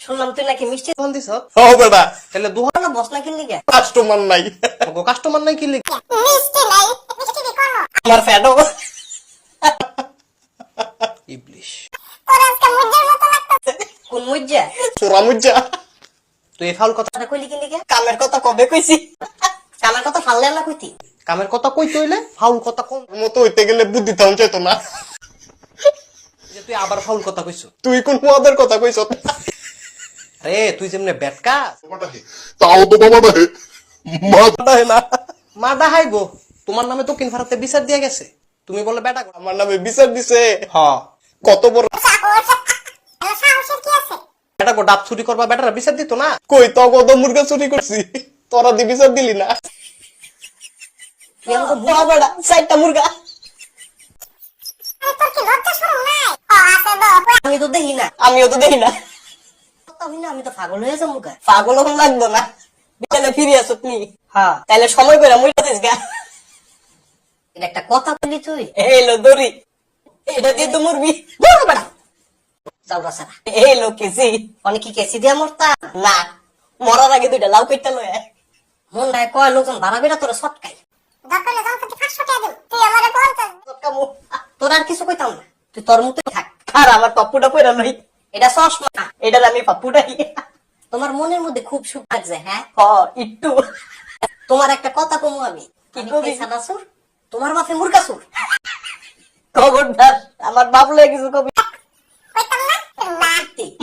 শুনলাম তুই নাকি মিষ্টি ফোন দিছ ও বেটা তাহলে দুহান না বস না কিনলি কে কাস্টমার নাই গো কাস্টমার নাই কি লিখ মিষ্টি নাই মিষ্টি কি করো আমার ফ্যাডো ইবলিশ তোর আজকে মুজ্জার মতো লাগতেছে কোন মুজ্জা সোরা মুজ্জা তুই এই ফাউল কথা কইলি কিনলি কে কামের কথা কবে কইছি কামের কথা ফাললে না কইতি কামের কথা কইতে হইলে ফাউল কথা কোন মতো হইতে গেলে বুদ্ধি তাও চাইত না যে তুই আবার ফাউল কথা কইছো তুই কোন ওয়াদের কথা কইছ আরে তুই যেমনে বেটকা তাও তো বাবা না মাদা হে না মাদা হাই গো তোমার নামে তো কিন ফারাতে বিচার দিয়া গেছে তুমি বলে বেটা আমার নামে বিচার দিছে হ্যাঁ কত বড় সাহসের কি আছে বেটা গো ডাব চুরি করবা বেটারা বিচার দিত না কই তো কত মুরগা চুরি করছি তোরা দি বিচার দিলি না তুই আমাকে বুয়া বেড়া চারটা মুরগা তোর কি লজ্জা শরম নাই আছে তো আমি তো দেখি না আমিও তো দেখি না আমি তো পাগল হয়ে যাবো গা পাগল হন লাগতো না বিকেলে ফিরে আসো তুমি হ্যাঁ তাহলে সময় করে মুইটা দিস গা এটা একটা কথা বলি তুই এলো দড়ি এটা দিয়ে তো মরবি বড় বেড়া যাও রাসা এলো কেসি অনেক কি কেসি দিয়া মরতা না মরার আগে দুইটা লাউ কেটে লয় মন নাই কয় লোকজন ভাড়া বেড়া তোরা সটকাই দরকারে যাও তো 500 টাকা দিও তুই আমারে বলছিস সটকামু তোর আর কিছু কইতাম না তুই তোর মতই থাক আর আমার পাপ্পুটা কইরা লই এটা চশমা এটা আমি পাপ্পুটাই তোমার মনের মধ্যে খুব সুখ লাগছে হ্যাঁ একটু তোমার একটা কথা কমু আমি কি কবি সাদাসুর তোমার মাথায় মুরগাসুর খবরদার আমার বাপ লয়ে কিছু কবি কইতাম না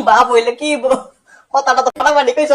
বাপ হইলে কি কথাটা তো ফাটাফাটি কইছ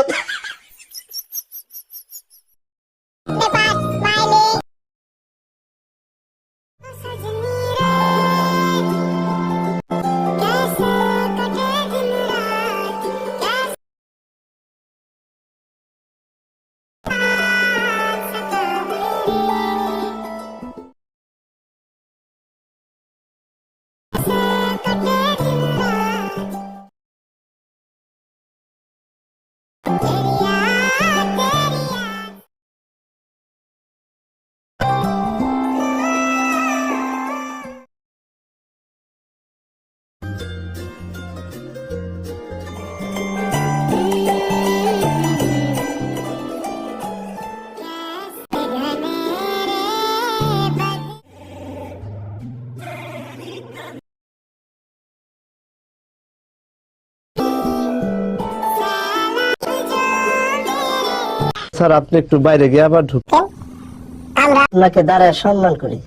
স্যার আপনি একটু বাইরে গিয়ে আবার ঢুকবেন আমরা আপনাকে দাঁড়ায় সম্মান করি